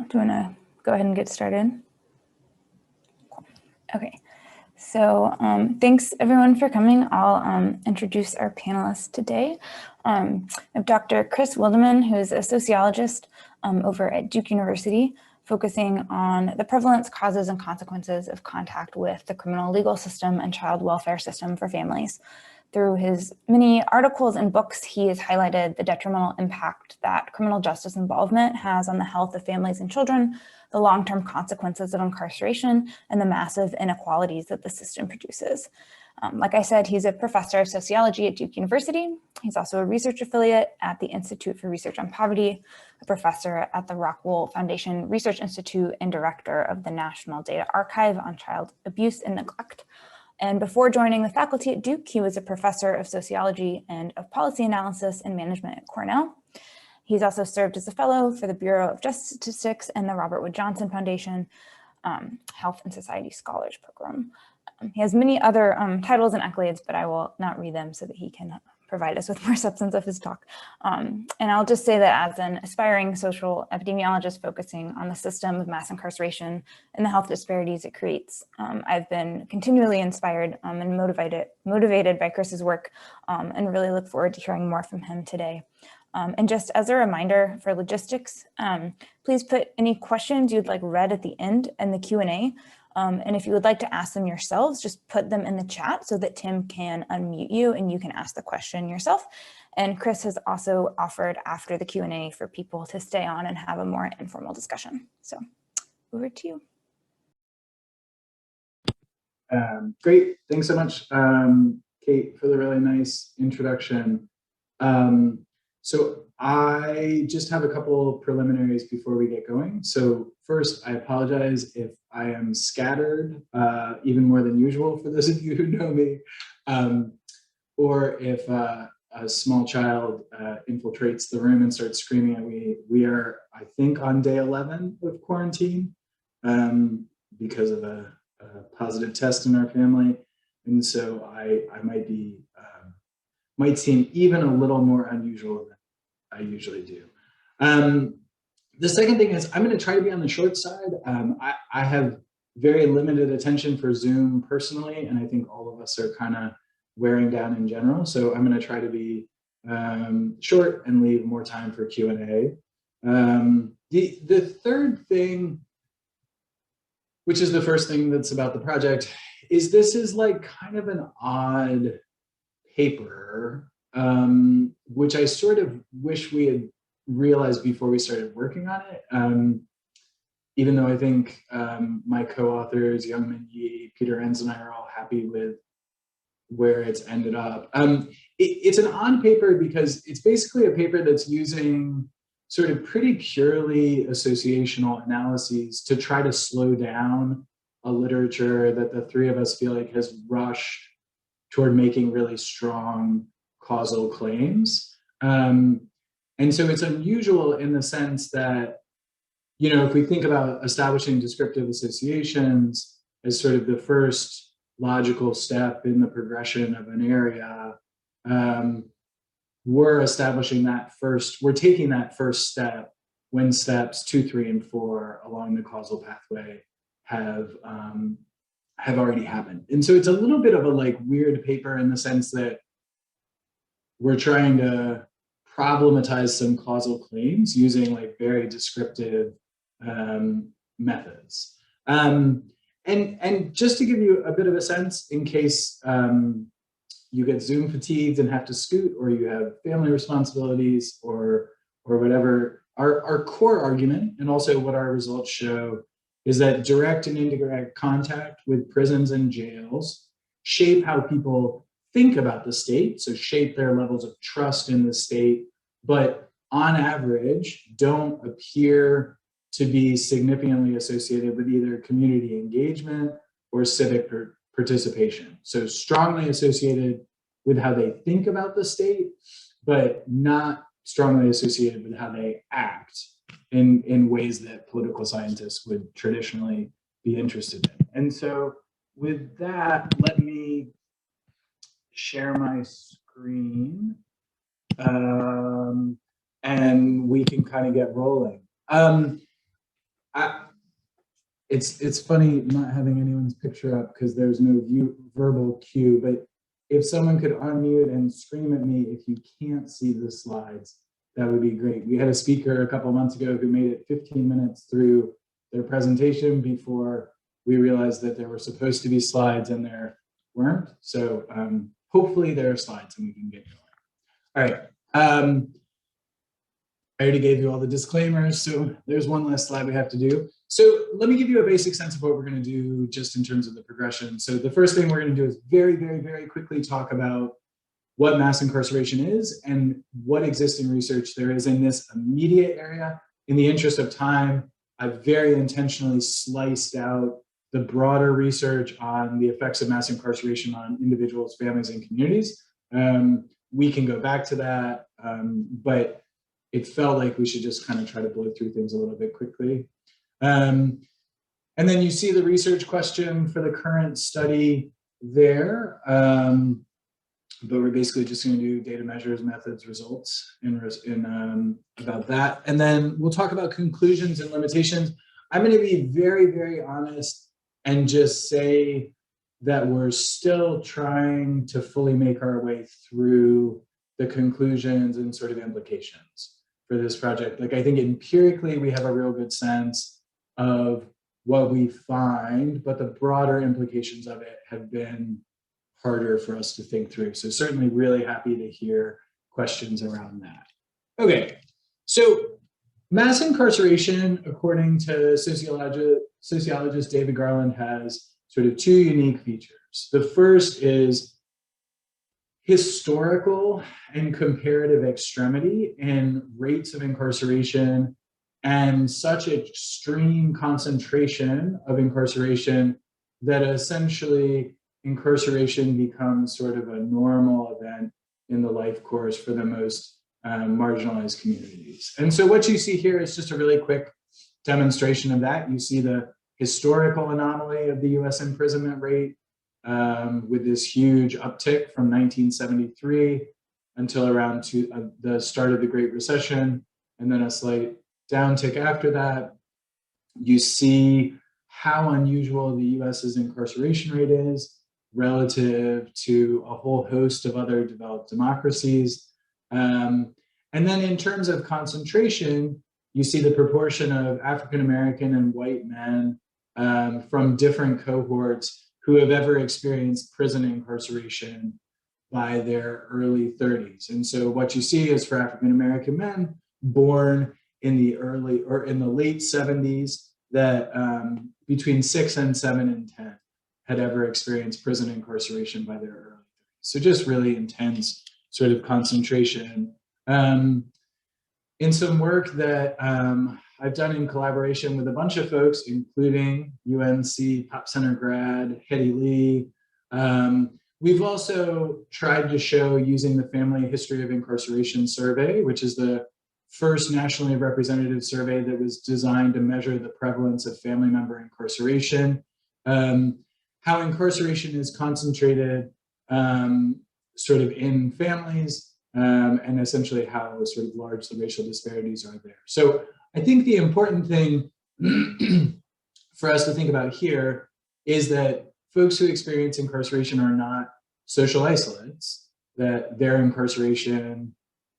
Do you want to go ahead and get started? Okay, so thanks everyone for coming. I'll introduce our panelists today. I have Dr. Chris Wildeman, who is a sociologist over at Duke University, focusing on the prevalence, causes, and consequences of contact with the criminal legal system and child welfare system for families. Through his many articles and books, he has highlighted the detrimental impact that criminal justice involvement has on the health of families and children, the long-term consequences of incarceration, and the massive inequalities that the system produces. Like I said, he's a professor of sociology at Duke University. He's also a research affiliate at the Institute for Research on Poverty, a professor at the Rockwell Foundation Research Institute, and director of the National Data Archive on Child Abuse and Neglect. And before joining the faculty at Duke, he was a professor of sociology and of policy analysis and management at Cornell. He's also served as a fellow for the Bureau of Justice Statistics and the Robert Wood Johnson Foundation Health and Society Scholars Program. He has many other titles and accolades, but I will not read them so that he can provide us with more substance of his talk. And I'll just say that as an aspiring social epidemiologist focusing on the system of mass incarceration and the health disparities it creates, I've been continually inspired and motivated by Chris's work and really look forward to hearing more from him today. And just as a reminder for logistics, please put any questions you'd like read at the end in the Q&A. And if you would like to ask them yourselves, just put them in the chat so that Tim can unmute you and you can ask the question yourself. And Chris has also offered after the Q&A for people to stay on and have a more informal discussion. So over to you. Great, thanks so much, Kate, for the really nice introduction. So I just have a couple preliminaries before we get going. So first, I apologize if I am scattered, even more than usual for those of you who know me, or if a small child infiltrates the room and starts screaming at me. We are, I think, on day 11 of quarantine because of a positive test in our family. And so I might seem even a little more unusual than I usually do. The second thing is I'm going to try to be on the short side. I have very limited attention for Zoom personally, and I think all of us are kind of wearing down in general. So I'm going to try to be short and leave more time for Q&A. The third thing, which is the first thing that's about the project, is this is like kind of an odd paper, which I sort of wish we had realized before we started working on it. Even though I think my co-authors, Youngmin Yi, Peter Enns, and I are all happy with where it's ended up. It's an odd paper because it's basically a paper that's using sort of pretty purely associational analyses to try to slow down a literature that the three of us feel like has rushed toward making really strong causal claims. And so it's unusual in the sense that, you know, if we think about establishing descriptive associations as sort of the first logical step in the progression of an area, we're taking that first step when steps 2, 3, and 4 along the causal pathway have already happened. And so it's a little bit of a like weird paper in the sense that we're trying to problematize some causal claims using like very descriptive methods. And just to give you a bit of a sense in case you get Zoom fatigued and have to scoot, or you have family responsibilities or whatever, our core argument, and also what our results show, is that direct and indirect contact with prisons and jails shape how people think about the state, so shape their levels of trust in the state, but on average don't appear to be significantly associated with either community engagement or civic participation. So strongly associated with how they think about the state, but not strongly associated with how they act in ways that political scientists would traditionally be interested in. And so with that, let me share my screen and we can kind of get rolling. it's funny not having anyone's picture up because there's no verbal cue, but if someone could unmute and scream at me if you can't see the slides, that would be great. We had a speaker a couple of months ago who made it 15 minutes through their presentation before we realized that there were supposed to be slides and there weren't. So hopefully there are slides and we can get going. All right. I already gave you all the disclaimers, so there's one last slide we have to do. So let me give you a basic sense of what we're going to do just in terms of the progression. So the first thing we're going to do is very, very, very quickly talk about what mass incarceration is and what existing research there is in this immediate area. In the interest of time, I've very intentionally sliced out the broader research on the effects of mass incarceration on individuals, families, and communities. We can go back to that, but it felt like we should just kind of try to blow through things a little bit quickly. And then you see the research question for the current study there. But we're basically just going to do data measures, methods, results about that. And then we'll talk about conclusions and limitations. I'm going to be very, very honest and just say that we're still trying to fully make our way through the conclusions and sort of implications for this project. Like, I think empirically we have a real good sense of what we find, but the broader implications of it have been harder for us to think through. So certainly really happy to hear questions around that. Okay, so mass incarceration, according to sociologist David Garland, has sort of two unique features. The first is historical and comparative extremity in rates of incarceration and such extreme concentration of incarceration that essentially incarceration becomes sort of a normal event in the life course for the most marginalized communities. And so what you see here is just a really quick demonstration of that. You see the historical anomaly of the US imprisonment rate with this huge uptick from 1973 until around the start of the Great Recession, and then a slight downtick after that. You see how unusual the US's incarceration rate is relative to a whole host of other developed democracies. And then in terms of concentration, you see the proportion of African-American and white men from different cohorts who have ever experienced prison incarceration by their early 30s. And so what you see is for African-American men born in the late 70s that between 6 and 7 and 10 had ever experienced prison incarceration by their early 30s. So just really intense sort of concentration. In some work that I've done in collaboration with a bunch of folks, including UNC Pop Center grad, Hetty Lee, we've also tried to show using the Family History of Incarceration Survey, which is the first nationally representative survey that was designed to measure the prevalence of family member incarceration, how incarceration is concentrated sort of in families, and essentially how sort of large the racial disparities are there. So I think the important thing for us to think about here is that folks who experience incarceration are not social isolates, that their incarceration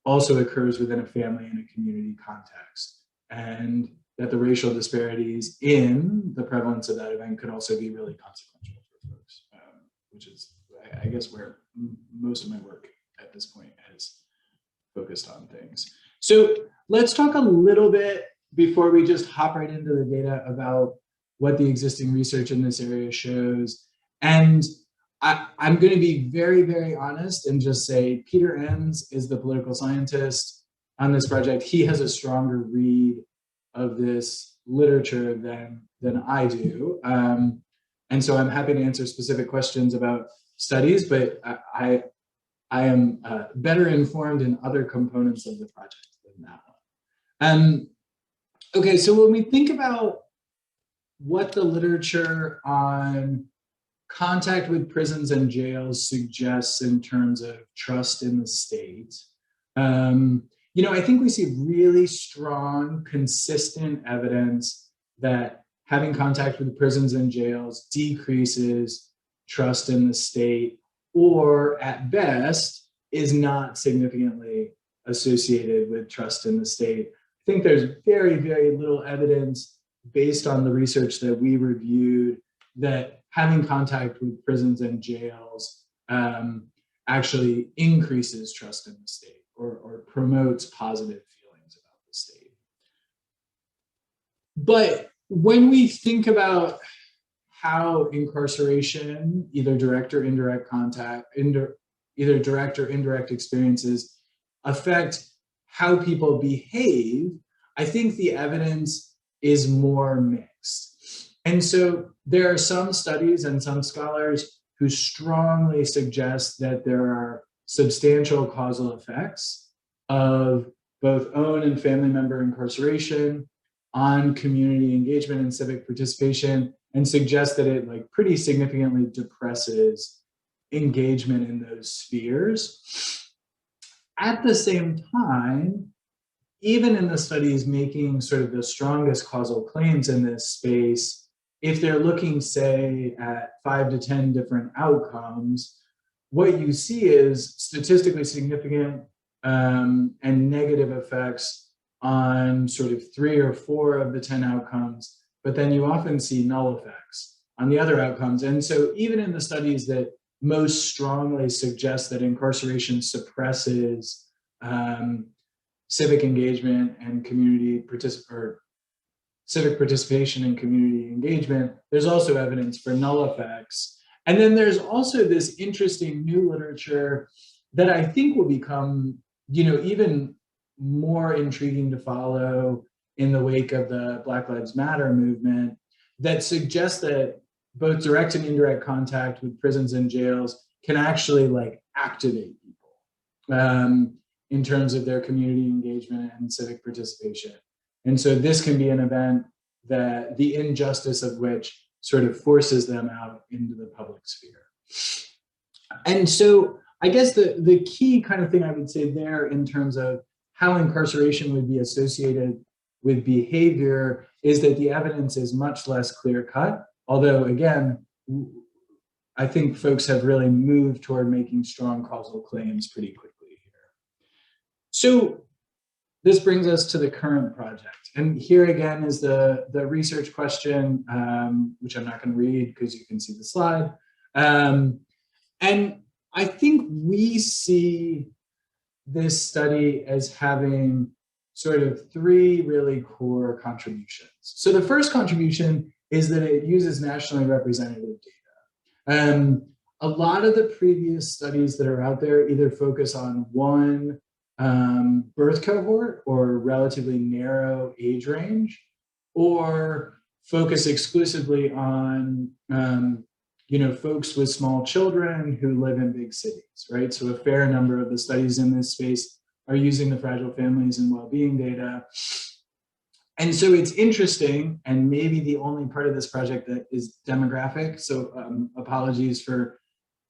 also occurs within a family and a community context, and that the racial disparities in the prevalence of that event could also be really consequential for folks, which is, I guess, where most of my work at this point has focused on things. So let's talk a little bit before we just hop right into the data about what the existing research in this area shows. And I'm going to be very, very honest and just say Peter Enns is the political scientist on this project. He has a stronger read of this literature than I do. And so I'm happy to answer specific questions about studies, but I am better informed in other components of the project than that one. Okay, so when we think about what the literature on contact with prisons and jails suggests in terms of trust in the state, I think we see really strong, consistent evidence that having contact with prisons and jails decreases trust in the state, or at best is not significantly associated with trust in the state. I think there's very, very little evidence based on the research that we reviewed that having contact with prisons and jails actually increases trust in the state or promotes positive feelings about the state. But when we think about how incarceration, either direct or indirect either direct or indirect experiences affect how people behave, I think the evidence is more mixed. And so there are some studies and some scholars who strongly suggest that there are substantial causal effects of both own and family member incarceration on community engagement and civic participation, and suggest that it like pretty significantly depresses engagement in those spheres. At the same time, even in the studies making sort of the strongest causal claims in this space, if they're looking, say, at 5 to 10 different outcomes, what you see is statistically significant and negative effects on sort of 3 or 4 of the 10 outcomes, but then you often see null effects on the other outcomes. And so even in the studies that most strongly suggest that incarceration suppresses civic engagement and civic participation and community engagement, there's also evidence for null effects. And then there's also this interesting new literature that I think will become, even more intriguing to follow in the wake of the Black Lives Matter movement, that suggests that both direct and indirect contact with prisons and jails can actually like activate people in terms of their community engagement and civic participation. And so this can be an event that the injustice of which sort of forces them out into the public sphere. And so I guess the key kind of thing I would say there in terms of how incarceration would be associated with behavior is that the evidence is much less clear-cut. Although, again, I think folks have really moved toward making strong causal claims pretty quickly here. So this brings us to the current project. And here again is the research question, which I'm not going to read because you can see the slide. And I think we see this study as having sort of 3 really core contributions. So the first contribution is that it uses nationally representative data. A lot of the previous studies that are out there either focus on one birth cohort or relatively narrow age range, or focus exclusively on folks with small children who live in big cities, right? So a fair number of the studies in this space are using the fragile families and well-being data. And so it's interesting, and maybe the only part of this project that is demographic. So apologies for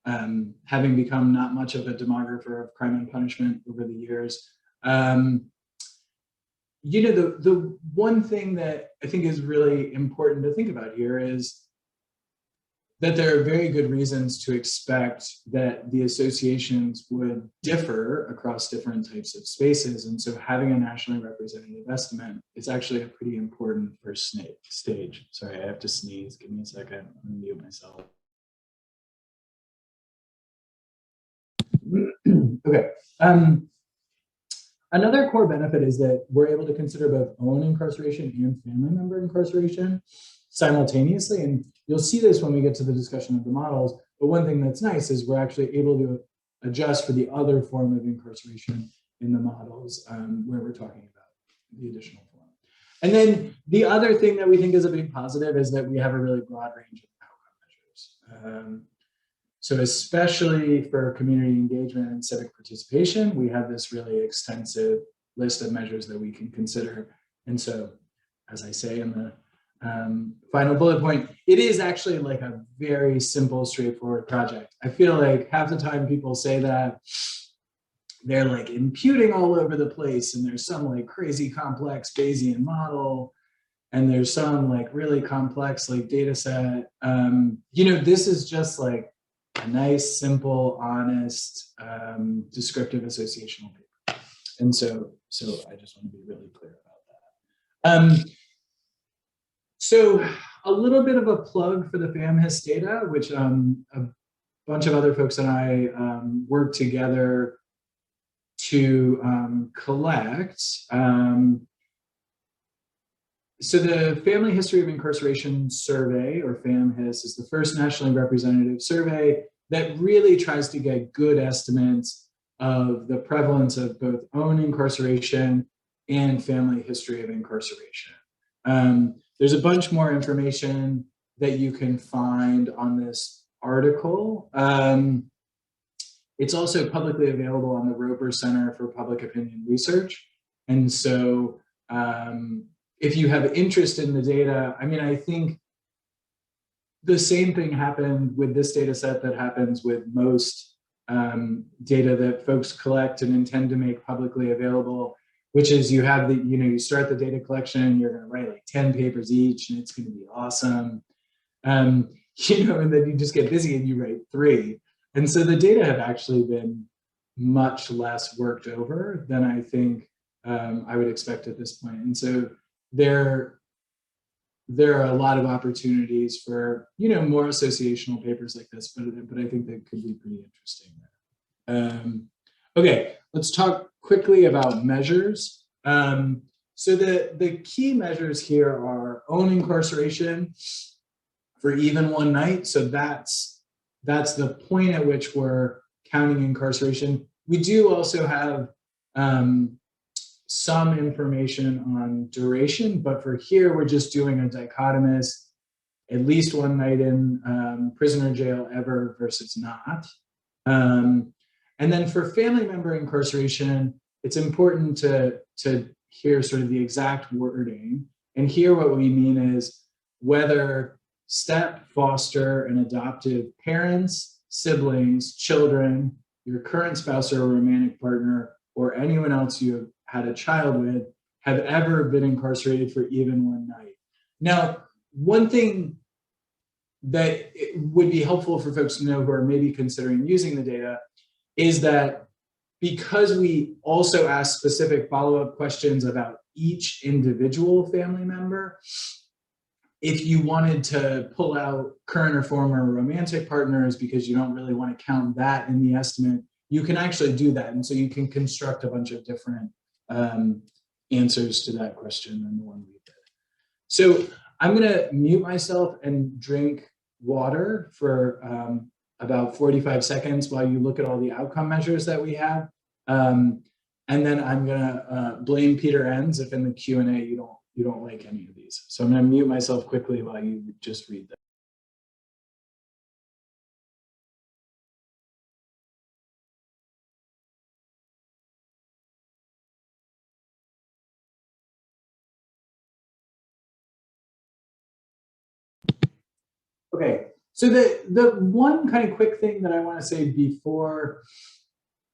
having become not much of a demographer of crime and punishment over the years. The one thing that I think is really important to think about here is that there are very good reasons to expect that the associations would differ across different types of spaces. And so having a nationally representative estimate is actually a pretty important first stage. Sorry, I have to sneeze. Give me a second. I'm gonna mute myself. Okay. Another core benefit is that we're able to consider both own incarceration and family member incarceration simultaneously. And you'll see this when we get to the discussion of the models. But one thing that's nice is we're actually able to adjust for the other form of incarceration in the models where we're talking about the additional form. And then the other thing that we think is a big positive is that we have a really broad range of outcome measures. So especially for community engagement and civic participation, we have this really extensive list of measures that we can consider. And so, as I say in the final bullet point, it is actually like a very simple, straightforward project. I feel like half the time people say that they're like imputing all over the place and there's some like crazy complex Bayesian model. and there's some like really complex like data set. You know, this is just like a nice, simple, honest, descriptive associational paper. And so I just want to be really clear about that. So a little bit of a plug for the FamHIS data, which a bunch of other folks and I worked together to collect. So the Family History of Incarceration Survey, or FamHIS, is the first nationally representative survey that really tries to get good estimates of the prevalence of both own incarceration and family history of incarceration. There's a bunch more information that you can find on this article. It's also publicly available on the Roper Center for Public Opinion Research. And so if you have interest in the data, I mean, I think the same thing happened with this data set that happens with most data that folks collect and intend to make publicly available, which is you have the, you know, you start the data collection, you're going to write like 10 papers each, and it's going to be awesome. You know, and then you just get busy and you write 3. And so the data have actually been much less worked over than I think I would expect at this point. And so there are a lot of opportunities for, you know, more associational papers like this, but I think that could be pretty interesting there. Okay, let's talk quickly about measures. So the key measures here are own incarceration for even one night. So that's the point at which we're counting incarceration. We do also have some information on duration, but for here, we're just doing a dichotomous, at least one night in prisoner jail ever versus not. And then for family member incarceration, it's important to hear sort of the exact wording. And here what we mean is whether step, foster, and adoptive parents, siblings, children, your current spouse or romantic partner, or anyone else you have had a child with, have ever been incarcerated for even one night. Now, one thing that would be helpful for folks to know who are maybe considering using the data is that because we also ask specific follow-up questions about each individual family member, if you wanted to pull out current or former romantic partners because you don't really want to count that in the estimate, you can actually do that. And so you can construct a bunch of different answers to that question than the one we did. So I'm going to mute myself and drink water for about 45 seconds while you look at all the outcome measures that we have. And then I'm going to blame Peter Enns if in the Q&A you don't like any of these. So I'm going to mute myself quickly while you just read them. Okay, so the one kind of quick thing that I want to say before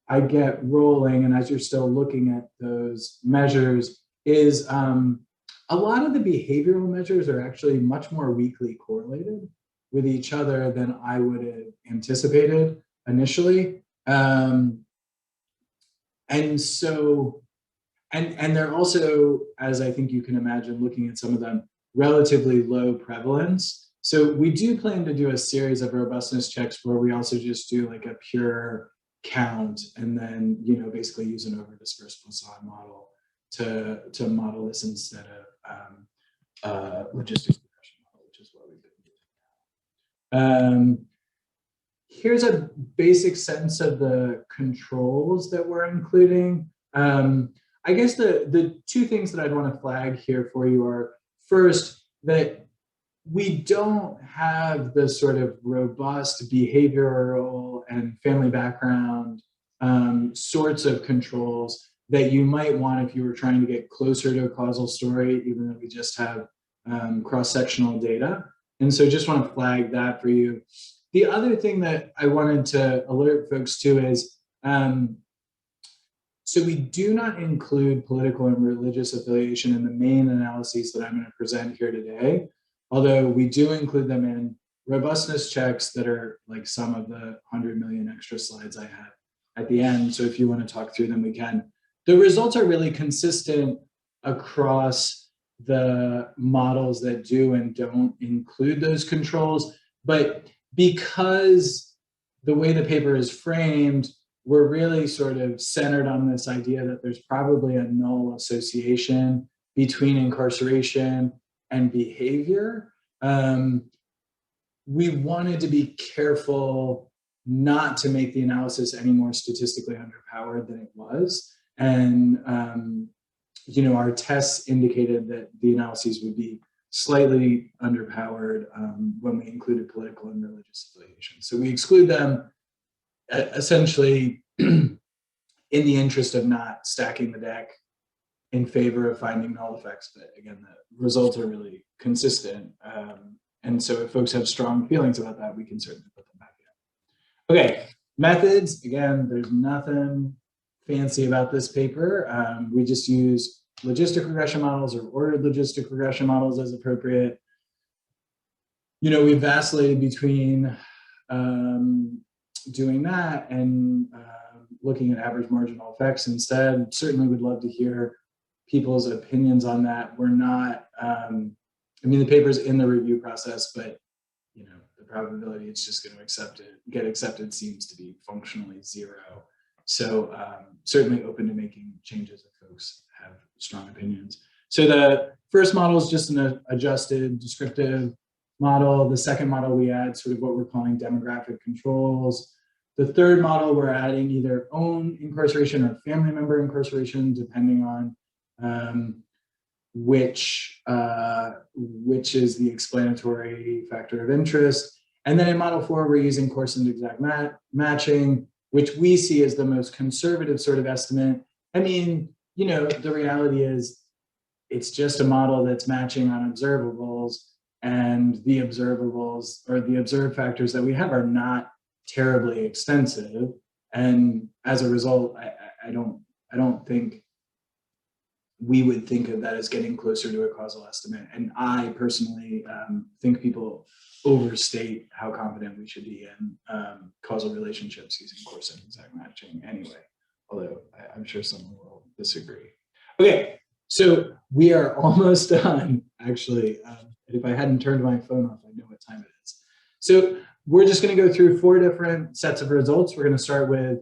I get rolling, and as you're still looking at those measures, is a lot of the behavioral measures are actually much more weakly correlated with each other than I would have anticipated initially. And so, and they're also, as I think you can imagine, looking at some of them, relatively low prevalence. So we do plan to do a series of robustness checks where we also just do like a pure count and then, you know, basically use an over-dispersed Poisson model to model this instead of logistics regression model, which is what we've been doing. Here's a basic sense of the controls that we're including. I guess the two things that I'd want to flag here for you are, first, that we don't have the sort of robust behavioral and family background sorts of controls that you might want if you were trying to get closer to a causal story, even though we just have cross-sectional data. And so just want to flag that for you. The other thing that I wanted to alert folks to is, So we do not include political and religious affiliation in the main analyses that I'm going to present here today, although we do include them in robustness checks that are like some of the 100 million extra slides I have at the end. So if you want to talk through them, we can. The results are really consistent across the models that do and don't include those controls. But because the way the paper is framed, we're really sort of centered on this idea that there's probably a null association between incarceration and behavior. We wanted to be careful not to make the analysis any more statistically underpowered than it was. And our tests indicated that the analyses would be slightly underpowered when we included political and religious affiliation. So we exclude them essentially in the interest of not stacking the deck in favor of finding null effects. But again, the results are really consistent. And so if folks have strong feelings about that, we can certainly put them back in. Okay, methods. Again, there's nothing fancy about this paper. We just use logistic regression models or ordered logistic regression models as appropriate. We vacillated between doing that and looking at average marginal effects instead. Certainly would love to hear people's opinions on that. We're not, the paper's in the review process, but the probability it's just going to get accepted seems to be functionally zero. So certainly open to making changes if folks have strong opinions. So the first model is just an adjusted descriptive model. The second model, we add sort of what we're calling demographic controls. The third model, we're adding either own incarceration or family member incarceration, depending on which is the explanatory factor of interest. And then in model 4, we're using coarse and exact matching, which we see as the most conservative sort of estimate. The reality is it's just a model that's matching on observables, and the observables or the observed factors that we have are not terribly extensive. And as a result, I don't think we would think of that as getting closer to a causal estimate. And I personally think people overstate how confident we should be in causal relationships using coarse and exact matching anyway, although I'm sure someone will disagree. Okay, so we are almost done, actually. If I hadn't turned my phone off, I know what time it is. So we're just going to go through 4 different sets of results. We're going to start with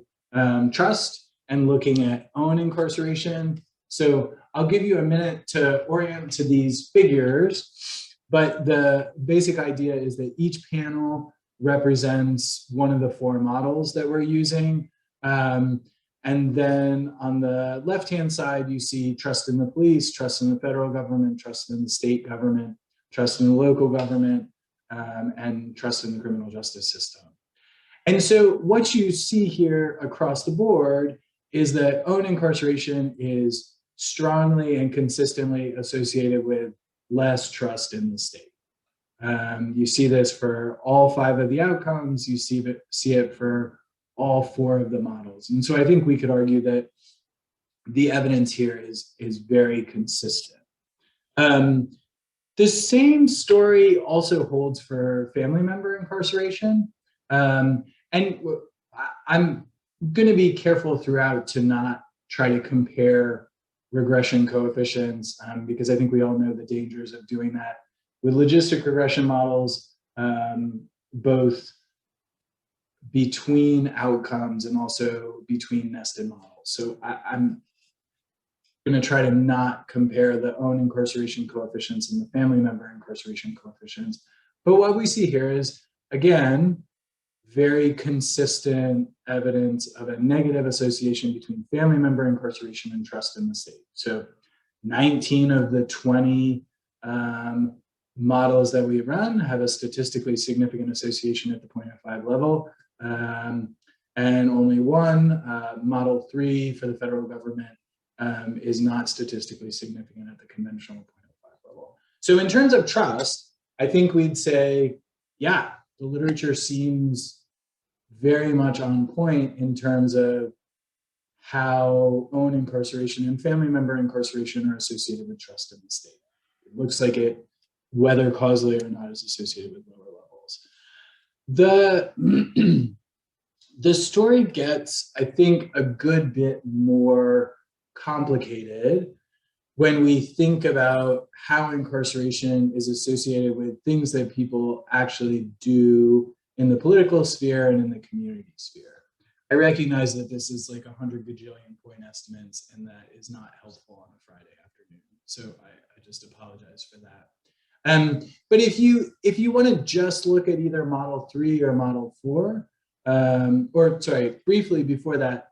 trust and looking at own incarceration. So I'll give you a minute to orient to these figures, but the basic idea is that each panel represents one of the 4 models that we're using. And then on the left-hand side, you see trust in the police, trust in the federal government, trust in the state government, trust in the local government, and trust in the criminal justice system. And so what you see here across the board is that own incarceration is strongly and consistently associated with less trust in the state. You see this for all 5 of the outcomes. You see it for all 4 of the models. And so I think we could argue that the evidence here is very consistent. The same story also holds for family member incarceration. And I'm going to be careful throughout to not try to compare regression coefficients, because I think we all know the dangers of doing that with logistic regression models, both between outcomes and also between nested models. So I'm going to try to not compare the own incarceration coefficients and the family member incarceration coefficients. But what we see here is, again, very consistent evidence of a negative association between family member incarceration and trust in the state. So 19 of the 20 models that we run have a statistically significant association at the 0.05 level. And only one, model 3 for the federal government, is not statistically significant at the conventional 0.05 level. So in terms of trust, I think we'd say, yeah, the literature seems very much on point in terms of how own incarceration and family member incarceration are associated with trust in the state. It looks like it, whether causally or not, is associated with lower levels. The story gets, I think, a good bit more complicated when we think about how incarceration is associated with things that people actually do in the political sphere and in the community sphere. I recognize that this is like 100 gajillion point estimates, and that is not helpful on a Friday afternoon. So I just apologize for that. But if you want to just look at either Model 3 or Model 4, or sorry, briefly before that,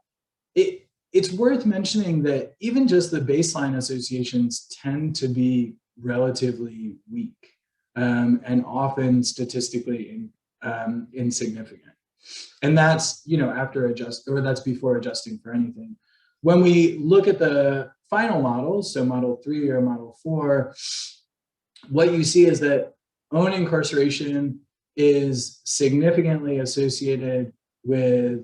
it's worth mentioning that even just the baseline associations tend to be relatively weak and often statistically insignificant. And that's, that's before adjusting for anything. When we look at the final models, so Model 3 or Model 4, what you see is that own incarceration is significantly associated with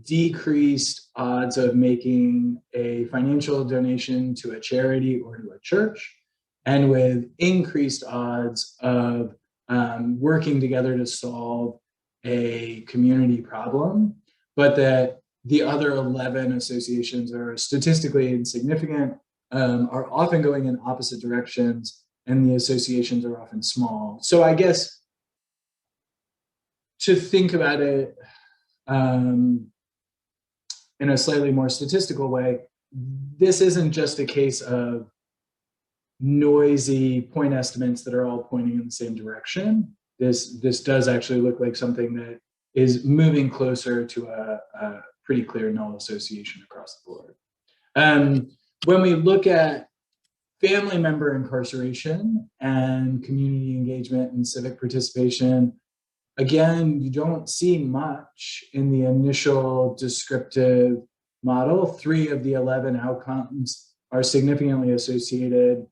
decreased odds of making a financial donation to a charity or to a church, and with increased odds of working together to solve a community problem, but that the other 11 associations are statistically insignificant, are often going in opposite directions, and the associations are often small. So I guess to think about it in a slightly more statistical way, this isn't just a case of noisy point estimates that are all pointing in the same direction. This does actually look like something that is moving closer to a pretty clear null association across the board. When we look at family member incarceration and community engagement and civic participation, again, you don't see much in the initial descriptive model. 3 of the 11 outcomes are significantly associated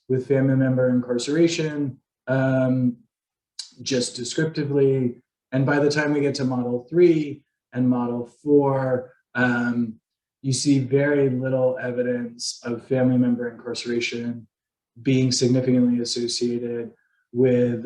with family member incarceration, just descriptively. And by the time we get to Model 3 and Model 4, you see very little evidence of family member incarceration being significantly associated with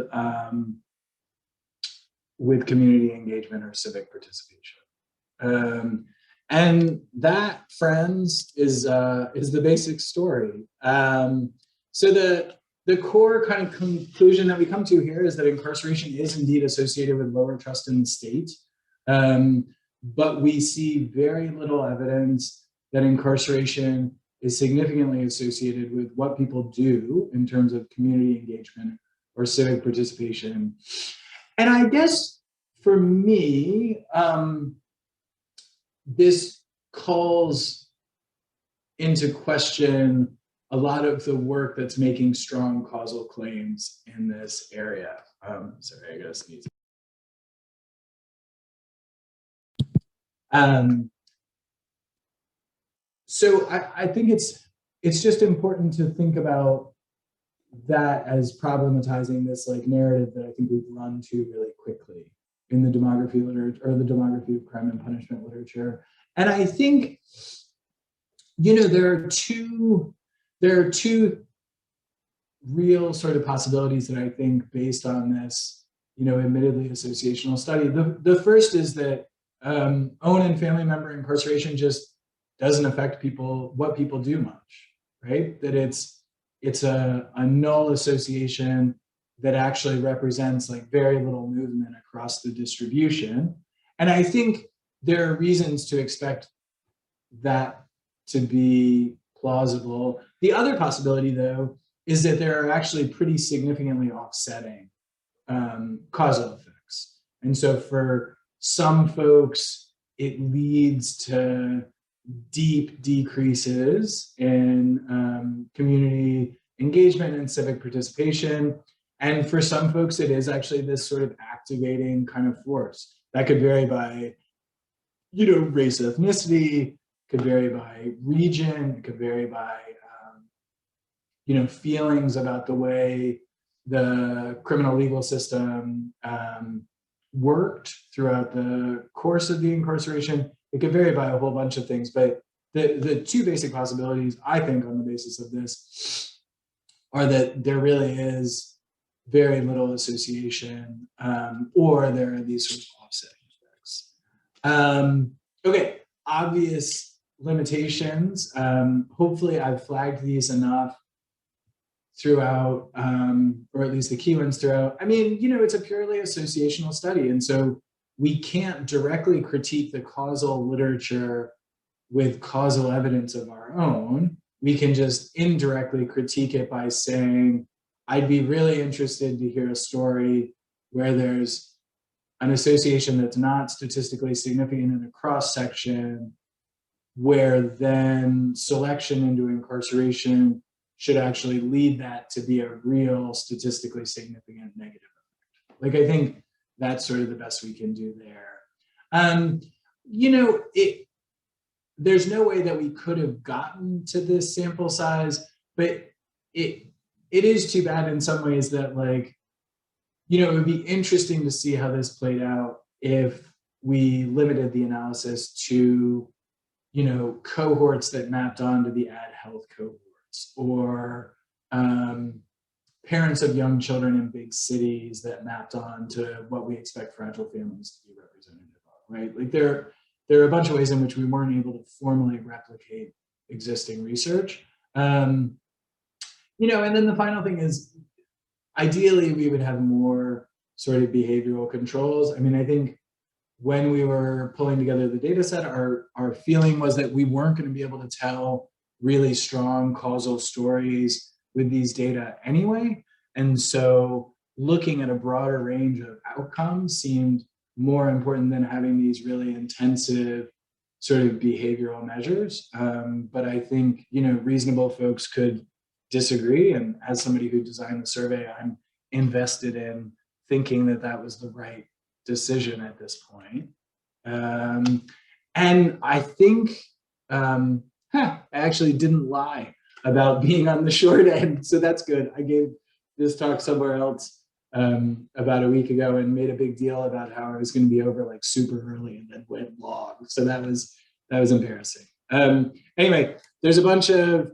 community engagement or civic participation. And that, friends, is the basic story. So the core kind of conclusion that we come to here is that incarceration is indeed associated with lower trust in the state. But we see very little evidence that incarceration is significantly associated with what people do in terms of community engagement or civic participation. And I guess for me, this calls into question a lot of the work that's making strong causal claims in this area. Sorry, I gotta sneeze. So I think it's just important to think about that as problematizing this like narrative that I think we've run to really quickly in the demography literature, or the demography of crime and punishment literature. And I think, there are two real sort of possibilities that I think based on this, admittedly associational study. The first is that own and family member incarceration just doesn't affect what people do much, right? That it's a null association that actually represents like very little movement across the distribution. And I think there are reasons to expect that to be plausible. The other possibility, though, is that there are actually pretty significantly offsetting causal effects. And so for some folks, it leads to deep decreases in community engagement and civic participation. And for some folks, it is actually this sort of activating kind of force. That could vary by, race, ethnicity, could vary by region, it could vary by, feelings about the way the criminal legal system worked throughout the course of the incarceration. It could vary by a whole bunch of things, but the two basic possibilities, I think, on the basis of this are that there really is very little association, or there are these sort of offsetting effects. Okay, obvious limitations. Hopefully I've flagged these enough throughout, or at least the key ones throughout. I mean, you know, it's a purely associational study, and so we can't directly critique the causal literature with causal evidence of our own. We can just indirectly critique it by saying, I'd be really interested to hear a story where there's an association that's not statistically significant in a cross-section, where then selection into incarceration should actually lead that to be a real statistically significant negative effect. Like, I think that's sort of the best we can do there. You know, there's no way that we could have gotten to this sample size, but it is too bad in some ways that, like, you know, it would be interesting to see how this played out if we limited the analysis to, you know, cohorts that mapped onto the ad health cohorts, or parents of young children in big cities that mapped on to what we expect fragile families to be representative of, right? Like, there are a bunch of ways in which we weren't able to formally replicate existing research. You know, and then the final thing is, ideally, we would have more sort of behavioral controls. I mean, I think when we were pulling together the data set, our feeling was that we weren't going to be able to tell really strong causal stories with these data anyway. And so looking at a broader range of outcomes seemed more important than having these really intensive sort of behavioral measures. But I think, you know, reasonable folks could disagree. And as somebody who designed the survey, I'm invested in thinking that that was the right decision at this point. And I think I actually didn't lie about being on the short end, so that's good. I gave this talk somewhere else about a week ago and made a big deal about how I was going to be over like super early and then went long. So that was embarrassing. Anyway, there's a bunch of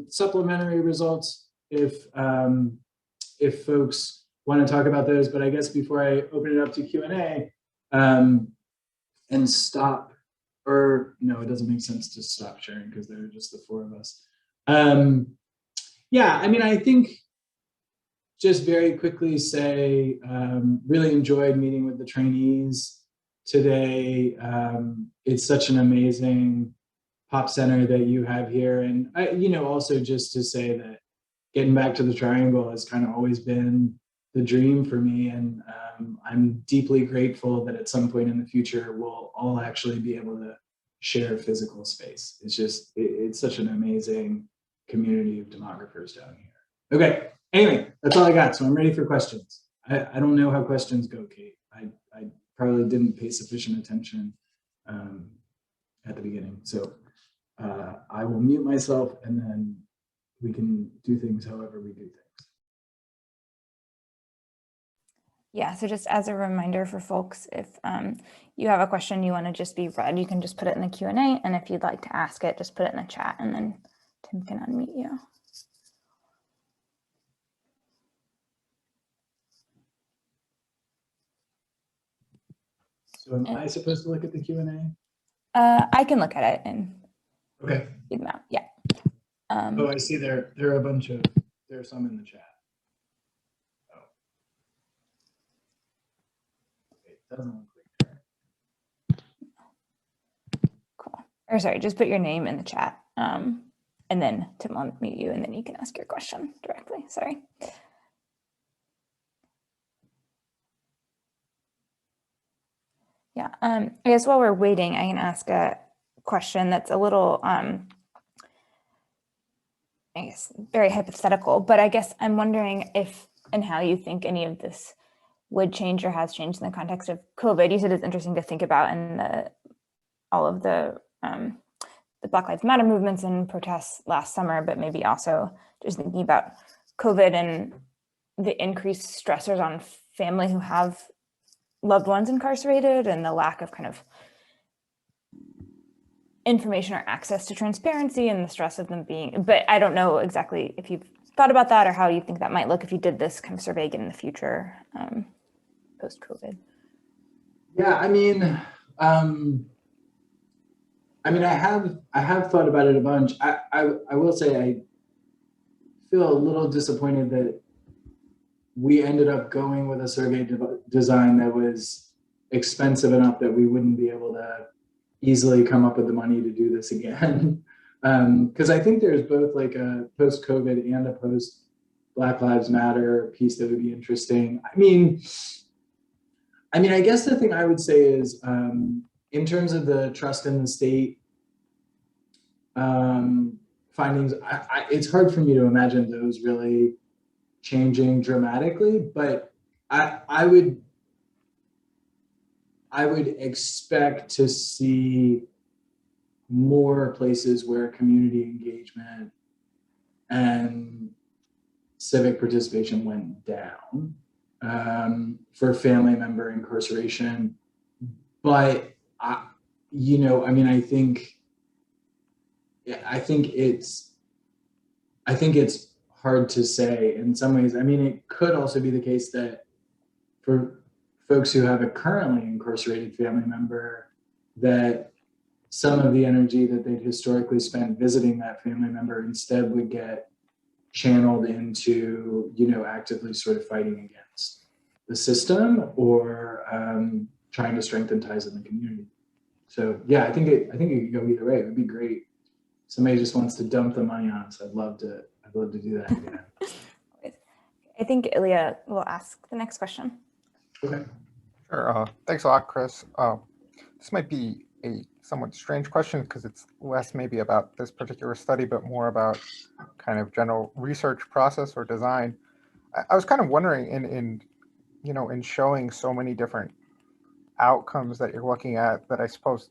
supplementary results if folks want to talk about those, but I guess before I open it up to Q&A and stop, or no, it doesn't make sense to stop sharing because there are just the four of us. Yeah, I mean, I think just very quickly say, really enjoyed meeting with the trainees today. It's such an amazing pop center that you have here. And you know, also just to say that getting back to the triangle has kind of always been the dream for me. And I'm deeply grateful that at some point in the future, we'll all actually be able to share physical space. It's just, it's such an amazing community of demographers down here. Okay, anyway, that's all I got. So I'm ready for questions. I don't know how questions go, Kate. I probably didn't pay sufficient attention at the beginning. So I will mute myself and then we can do things however we do things. Yeah, so just as a reminder for folks, if you have a question you want to just be read, you can just put it in the Q&A, and if you'd like to ask it, just put it in the chat and then Tim can unmute you. So am I supposed to look at the Q&A? I can look at it and okay. read them out. Yeah. Oh, I see there are a bunch of, there are some in the chat. Oh. Okay, it doesn't look like that. Cool. Or sorry, just put your name in the chat. And then Tim will unmute you and then you can ask your question directly. Sorry. Yeah, I guess while we're waiting, I can ask a question that's a little, I guess, very hypothetical, but I guess I'm wondering if and how you think any of this would change or has changed in the context of COVID. You said it's interesting to think about in all of the Black Lives Matter movements and protests last summer, but maybe also just thinking about COVID and the increased stressors on family who have loved ones incarcerated and the lack of kind of information or access to transparency and the stress of them being, but I don't know exactly if you've thought about that or how you think that might look if you did this kind of survey again in the future, post-COVID. Yeah, I have thought about it a bunch. I will say I feel a little disappointed that we ended up going with a survey design that was expensive enough that we wouldn't be able to easily come up with the money to do this again. Because I think there's both like a post-COVID and a post-Black Lives Matter piece that would be interesting. I guess the thing I would say is, in terms of the trust in the state findings, it's hard for me to imagine those really changing dramatically, but I would expect to see more places where community engagement and civic participation went down for family member incarceration. But I think it's hard to say in some ways. It could also be the case that for folks who have a currently incarcerated family member, that some of the energy that they'd historically spent visiting that family member instead would get channeled into, actively sort of fighting against the system or trying to strengthen ties in the community. So yeah, I think it could go either way. It would be great. Somebody just wants to dump the money on us. I'd love to do that again. I think Ilya will ask the next question. Okay. Sure. Thanks a lot, Chris. This might be a somewhat strange question because it's less maybe about this particular study, but more about kind of general research process or design. I was kind of wondering in showing so many different outcomes that you're looking at, that I suppose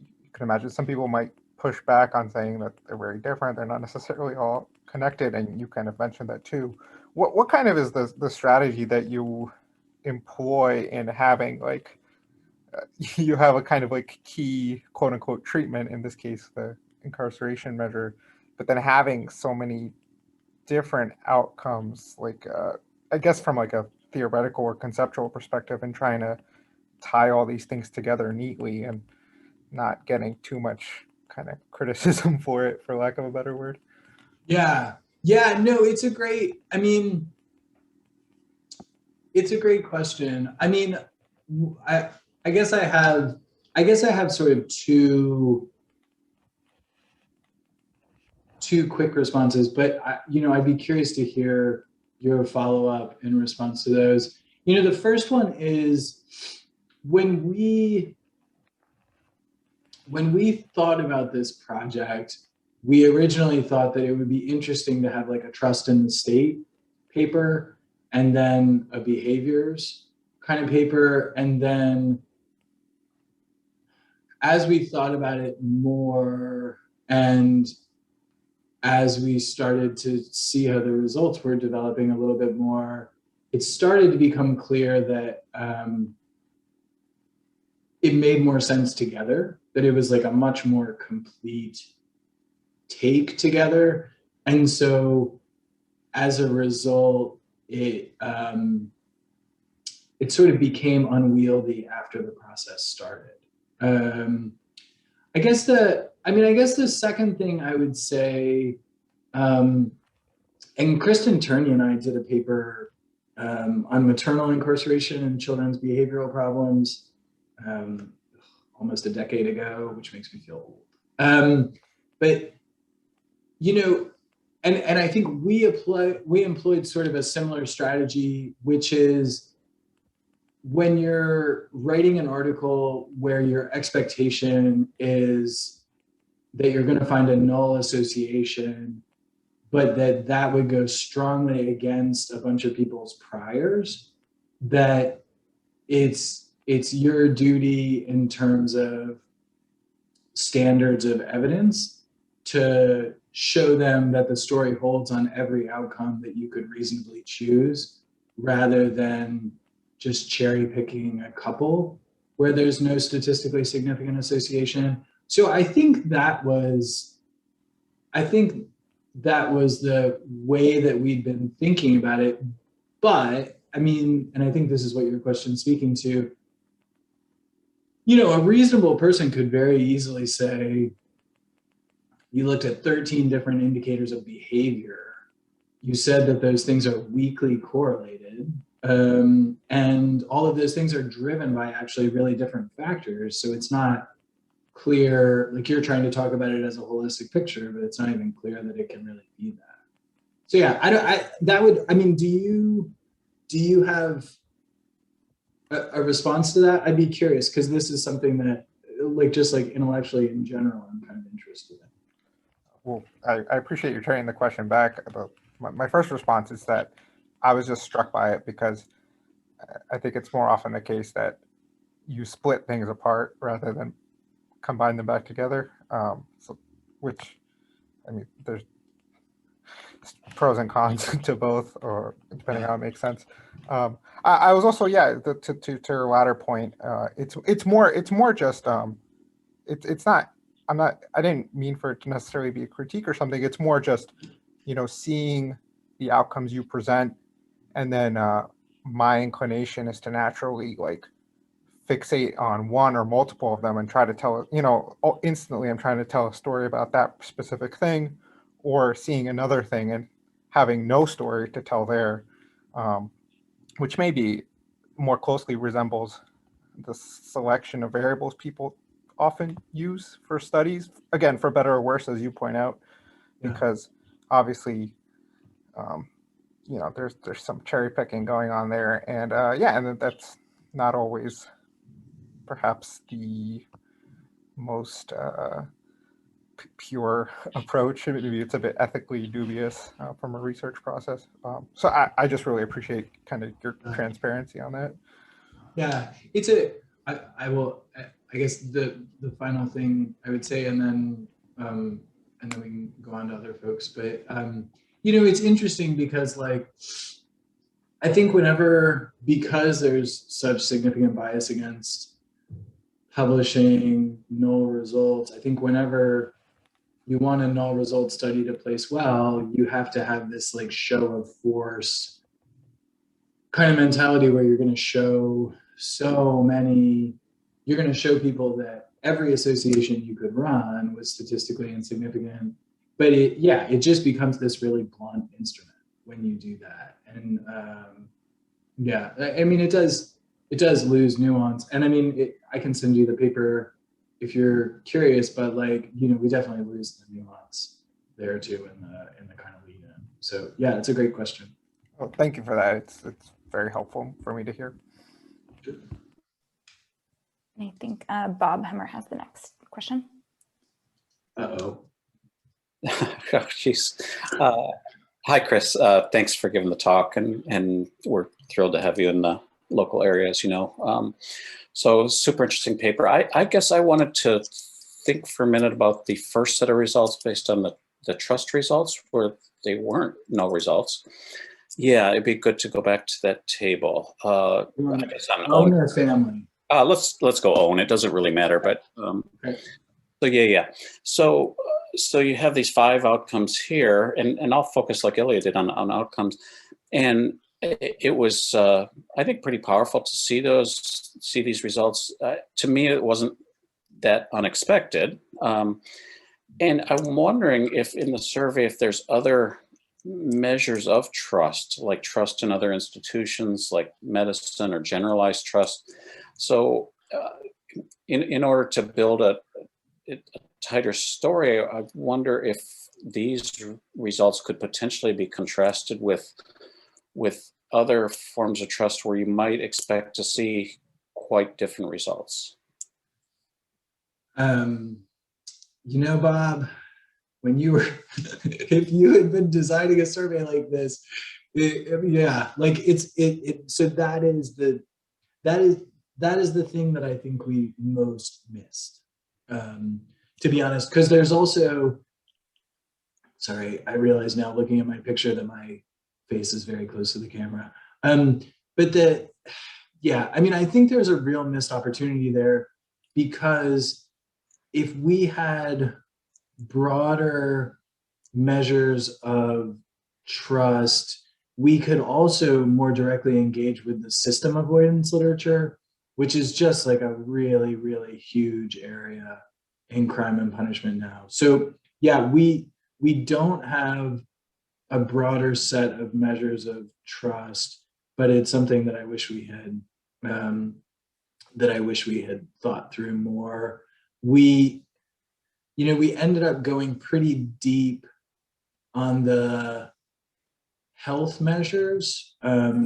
you can imagine some people might push back on saying that they're very different. They're not necessarily all connected. And you kind of mentioned that too. What kind of is the strategy that you employ in having you have a kind of like key quote unquote treatment, in this case the incarceration measure, but then having so many different outcomes, I guess from like a theoretical or conceptual perspective, and trying to tie all these things together neatly and not getting too much kind of criticism for it, for lack of a better word? No, it's a great question. I guess I have sort of two quick responses, but I'd be curious to hear your follow-up in response to those. The first one is when we thought about this project, we originally thought that it would be interesting to have like a trust in the state paper and then a behaviors kind of paper. And then as we thought about it more and as we started to see how the results were developing a little bit more, it started to become clear that it made more sense together, that it was like a much more complete take together. And so as a result, it sort of became unwieldy after the process started. I guess the second thing I would say, and Kristen Turney and I did a paper on maternal incarceration and children's behavioral problems almost a decade ago, which makes me feel old. But and I think we employed sort of a similar strategy, which is when you're writing an article where your expectation is that you're going to find a null association, but that would go strongly against a bunch of people's priors, that it's your duty in terms of standards of evidence to show them that the story holds on every outcome that you could reasonably choose, rather than just cherry picking a couple where there's no statistically significant association, So I think that was the way that we'd been thinking about it. But I mean, and I think this is what your question's speaking to, you know, a reasonable person could very easily say, you looked at 13 different indicators of behavior. You said that those things are weakly correlated. And all of those things are driven by actually really different factors. So it's not clear, like you're trying to talk about it as a holistic picture, but it's not even clear that it can really be that. So yeah, do you have a response to that? I'd be curious, because this is something that, like, just like intellectually in general, I'm kind of interested in. Well, I appreciate you turning the question back. About my first response is that I was just struck by it because I think it's more often the case that you split things apart rather than combine them back together. Which, I mean, there's pros and cons to both, or depending on how it makes sense. I was also, to your latter point, it's more just it's not. I didn't mean for it to necessarily be a critique or something. It's more just, you know, seeing the outcomes you present, and then my inclination is to naturally like fixate on one or multiple of them and try to tell, you know, instantly I'm trying to tell a story about that specific thing, or seeing another thing and having no story to tell there, which maybe more closely resembles the selection of variables people often use for studies, again, for better or worse, as you point out, because obviously, you know, there's some cherry picking going on there, and and that's not always perhaps the most pure approach. Maybe it's a bit ethically dubious from a research process. So I just really appreciate kind of your transparency on that. Yeah, I guess the final thing I would say, and then we can go on to other folks. But you know, it's interesting because, like, I think because there's such significant bias against publishing null results, I think whenever you want a null result study to place well, you have to have this like show of force kind of mentality where you're going to show you're going to show people that every association you could run was statistically insignificant. But it just becomes this really blunt instrument when you do that. And I mean, it does lose nuance. And I mean, I can send you the paper if you're curious, but like, you know, we definitely lose the nuance there too in the kind of lead in. So yeah, it's a great question. Well, thank you for that. It's very helpful for me to hear. I think Bob Hemmer has the next question. Uh-oh. Oh, jeez. Hi, Chris. Thanks for giving the talk, and we're thrilled to have you in the local area, as you know. So super interesting paper. I guess I wanted to think for a minute about the first set of results based on the trust results, where they weren't no results. Yeah, it'd be good to go back to that table. I guess on own or family? Let's go own. It doesn't really matter, but okay. So yeah. So you have these 5 outcomes here, and I'll focus like Ilya did on outcomes, and it was I think pretty powerful to see these results. To me, it wasn't that unexpected, and I'm wondering if in the survey if there's other measures of trust, like trust in other institutions like medicine or generalized trust. So in order to build a tighter story, I wonder if these results could potentially be contrasted with other forms of trust where you might expect to see quite different results. You know, Bob, when you were, if you had been designing a survey like this, so that is the thing that I think we most missed, to be honest, because there's also, sorry, I realize now looking at my picture that my face is very close to the camera. But I mean, I think there's a real missed opportunity there, because if we had broader measures of trust, we could also more directly engage with the system avoidance literature, which is just like a really, really huge area in crime and punishment now. So yeah, we don't have a broader set of measures of trust, but it's something that I wish we had thought through more. We ended up going pretty deep on the health measures,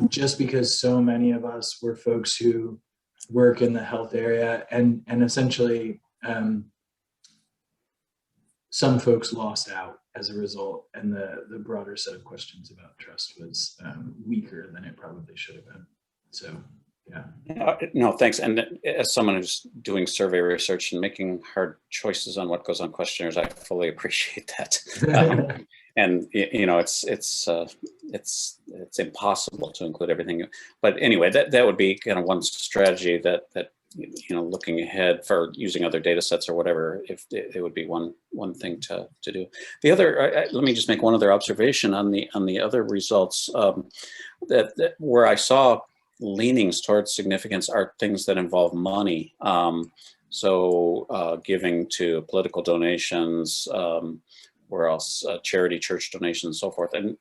just because so many of us were folks who work in the health area, and essentially some folks lost out as a result, and the broader set of questions about trust was weaker than it probably should have been. So yeah. No, thanks. And as someone who's doing survey research and making hard choices on what goes on questionnaires, I fully appreciate that. And it's impossible to include everything. But anyway, that would be kind of one strategy that looking ahead for using other data sets or whatever, if it would be one thing to do. The other, let me just make one other observation on the other results that where I saw leanings towards significance are things that involve money. So giving to political donations, or else charity, church donations, and so forth. And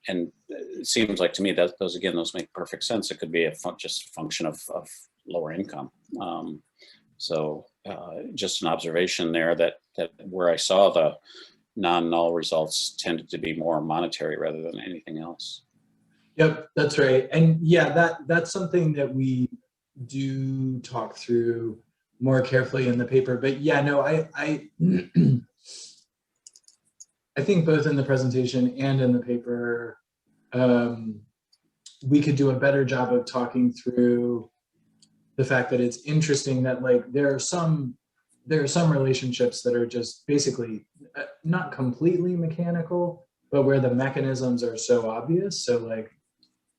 it seems like to me that those make perfect sense. It could be just a function of lower income. So just an observation there that where I saw the non-null results tended to be more monetary rather than anything else. Yep, that's right. And yeah, that's something that we do talk through more carefully in the paper. But yeah, no, I think both in the presentation and in the paper, we could do a better job of talking through the fact that it's interesting that like there are some relationships that are just basically not completely mechanical, but where the mechanisms are so obvious. So like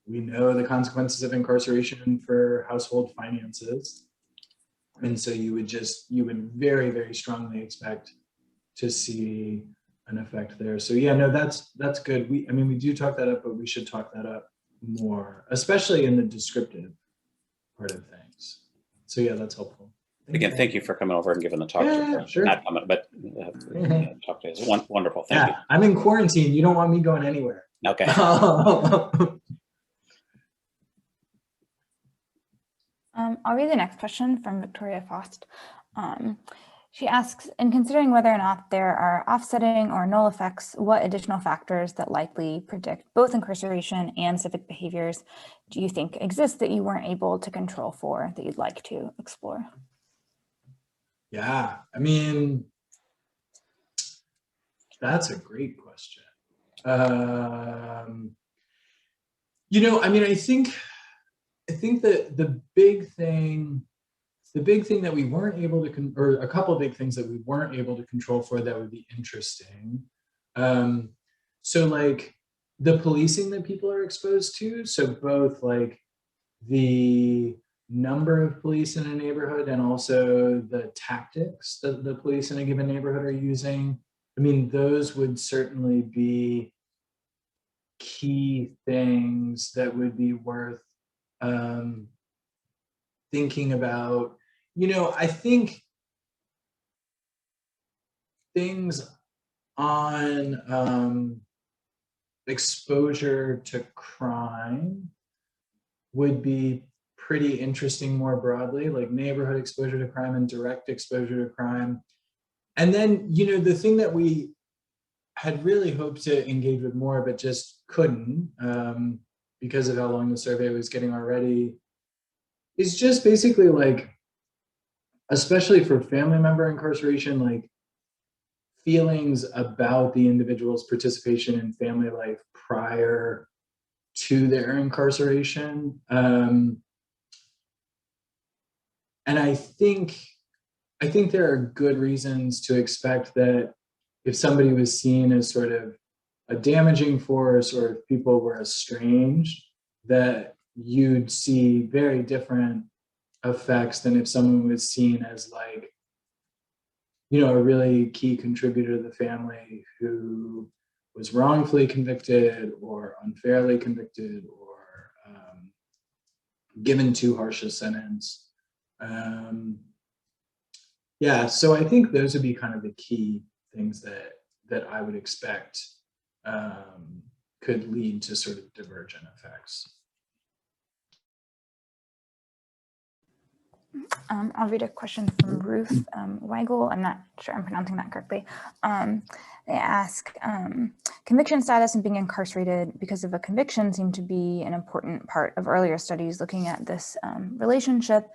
we know the consequences of incarceration for household finances. And so you would very, very strongly expect to see an effect there. So yeah, no, that's good. We do talk that up, but we should talk that up more, especially in the descriptive part of things. So yeah, that's helpful. Again, thank you for coming over and giving the talk. Yeah, sure. Not coming, but talk to us. Wonderful. Thank you. I'm in quarantine. You don't want me going anywhere. Okay. I'll read the next question from Victoria Faust. She asks, in considering whether or not there are offsetting or null effects, what additional factors that likely predict both incarceration and civic behaviors do you think exist that you weren't able to control for that you'd like to explore? Yeah, I mean, that's a great question. I think that the big thing that we weren't able to, or a couple of big things that we weren't able to control for that would be interesting. So like the policing that people are exposed to, so both like the number of police in a neighborhood and also the tactics that the police in a given neighborhood are using. I mean, those would certainly be key things that would be worth thinking about. I think things on exposure to crime would be pretty interesting more broadly, like neighborhood exposure to crime and direct exposure to crime. And then, the thing that we had really hoped to engage with more, but just couldn't because of how long the survey was getting already, is just basically like, especially for family member incarceration, like feelings about the individual's participation in family life prior to their incarceration. And I think there are good reasons to expect that if somebody was seen as sort of a damaging force, or if people were estranged, that you'd see very different effects than if someone was seen as like a really key contributor to the family who was wrongfully convicted or unfairly convicted or given too harsh a sentence. Yeah, so I think those would be kind of the key things that I would expect could lead to sort of divergent effects. I'll read a question from Ruth Weigel. I'm not sure I'm pronouncing that correctly. They ask, conviction status and being incarcerated because of a conviction seem to be an important part of earlier studies looking at this relationship.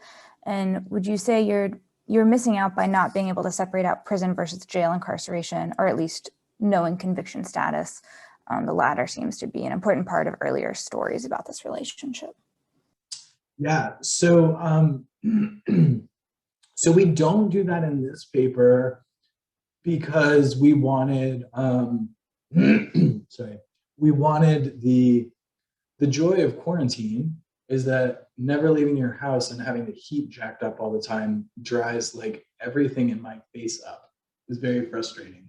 And would you say you're missing out by not being able to separate out prison versus jail incarceration, or at least knowing conviction status? The latter seems to be an important part of earlier stories about this relationship. Yeah, so so we don't do that in this paper because we wanted we wanted the joy of quarantine is that never leaving your house and having the heat jacked up all the time dries like everything in my face up. It's very frustrating.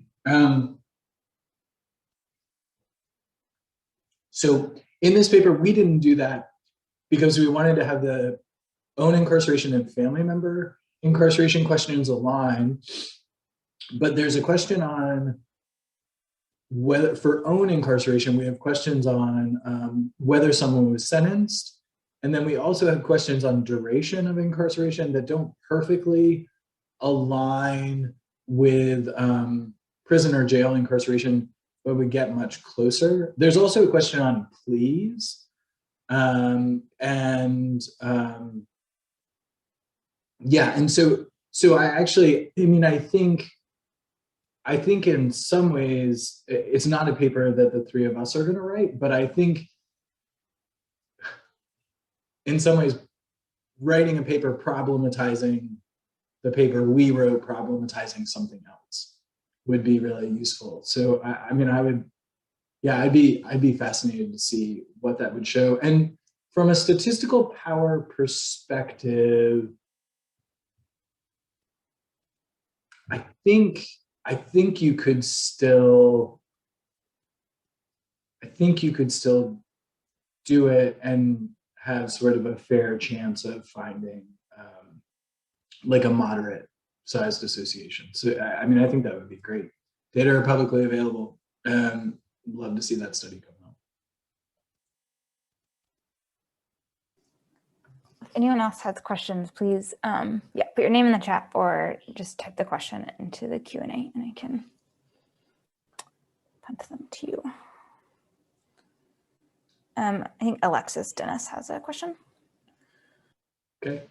So in this paper, we didn't do that because we wanted to have the own incarceration and family member incarceration questions align. But there's a question on whether, for own incarceration, we have questions on whether someone was sentenced. And then we also have questions on duration of incarceration that don't perfectly align with prison or jail incarceration, but we get much closer. There's also a question on pleas. Yeah, and so I actually, I think in some ways it's not a paper that the three of us are going to write, but I think in some ways writing a paper problematizing the paper we wrote, problematizing something else would be really useful. So I would, yeah, I'd be fascinated to see what that would show. And from a statistical power perspective, I think you could still do it and have sort of a fair chance of finding like a moderate sized association. So I think that would be great. Data are publicly available. Love to see that study come out. If anyone else has questions, please put your name in the chat or just type the question into the Q&A and I can put them to you. I think Alexis Dennis has a question. Okay.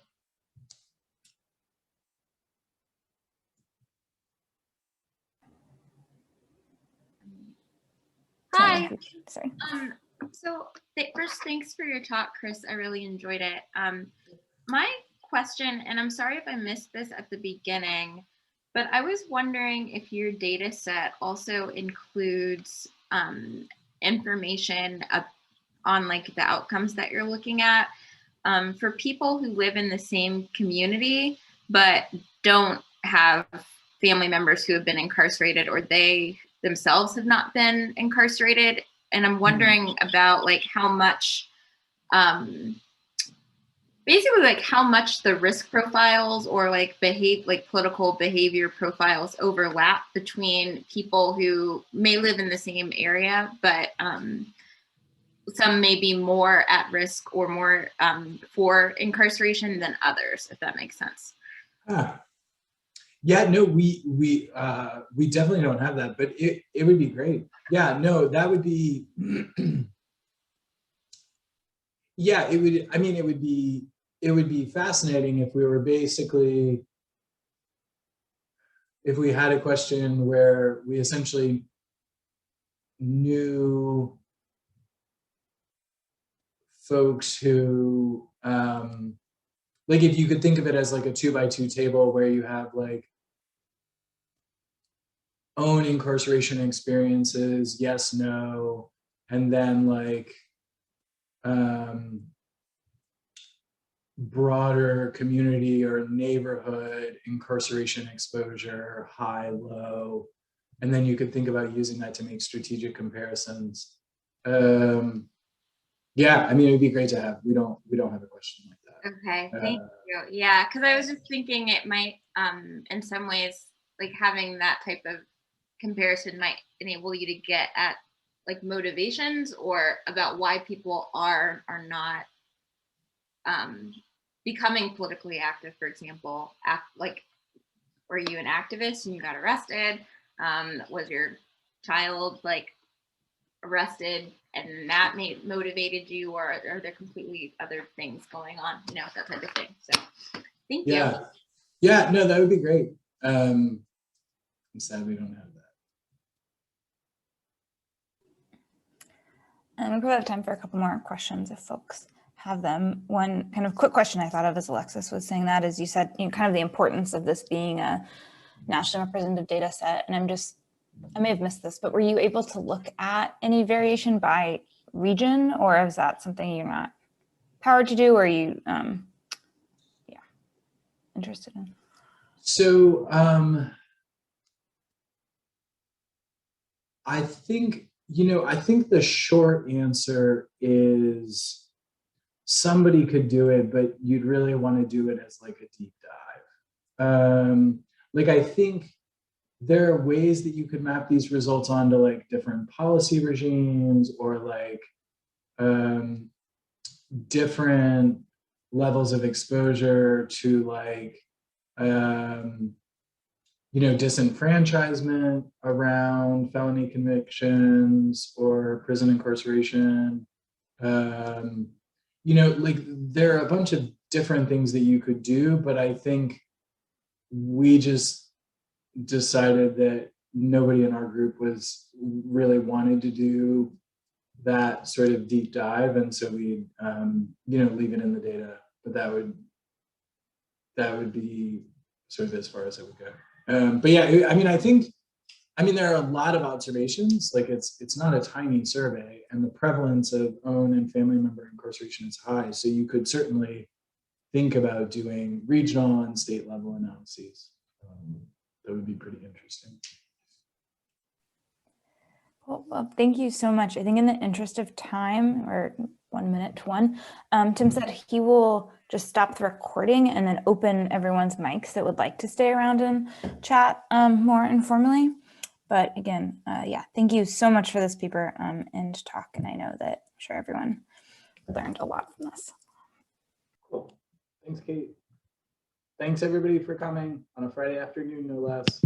Hi. Sorry. So first, thanks for your talk, Chris. I really enjoyed it. My question, and I'm sorry if I missed this at the beginning, but I was wondering if your data set also includes information on like the outcomes that you're looking at for people who live in the same community, but don't have family members who have been incarcerated or they themselves have not been incarcerated. And I'm wondering about like how much, basically like how much the risk profiles or like political behavior profiles overlap between people who may live in the same area, but some may be more at risk or more for incarceration than others, if that makes sense. Yeah, no, we definitely don't have that, but it would be great. Yeah, no, that would be, yeah, it would, it would be fascinating if we were basically, if we had a question where we essentially knew folks who, like if you could think of it as like a 2x2 table where you have like own incarceration experiences, yes, no, and then like broader community or neighborhood incarceration exposure, high, low, and then you could think about using that to make strategic comparisons. Yeah, I mean, it'd be great to have. We don't have a question like that. Okay, thank you. Yeah, because I was just thinking it might, in some ways, like having that type of comparison might enable you to get at like motivations or about why people are not becoming politically active, for example. Like, were you an activist and you got arrested? Was your child like arrested and that motivated you, or are there completely other things going on, you know, that type of thing? So thank you. Yeah, no, that would be great. I'm sad we don't have that. And we probably have time for a couple more questions if folks have them. One kind of quick question I thought of as Alexis was saying that is, you said, you know, kind of the importance of this being a nationally representative data set. And I may have missed this, but were you able to look at any variation by region, or is that something you're not powered to do, or are you interested in? So I think, I think the short answer is somebody could do it, but you'd really want to do it as like a deep dive. Like, I think there are ways that you could map these results onto like different policy regimes, or like different levels of exposure to like, disenfranchisement around felony convictions or prison incarceration. Like, there are a bunch of different things that you could do, but I think we just decided that nobody in our group was really wanted to do that sort of deep dive, and so we leave it in the data, but that would be sort of as far as it would go. But yeah, I mean, there are a lot of observations. Like, it's not a tiny survey, and the prevalence of own and family member incarceration is high, so you could certainly think about doing regional and state level analyses. That would be pretty interesting. Well, thank you so much. I think in the interest of time, or 1 minute to one, Tim said he will just stop the recording and then open everyone's mics that would like to stay around and chat more informally. But again, yeah, thank you so much for this paper and talk. And I know that I'm sure everyone learned a lot from this. Cool. Thanks, Kate. Thanks everybody for coming on a Friday afternoon, no less.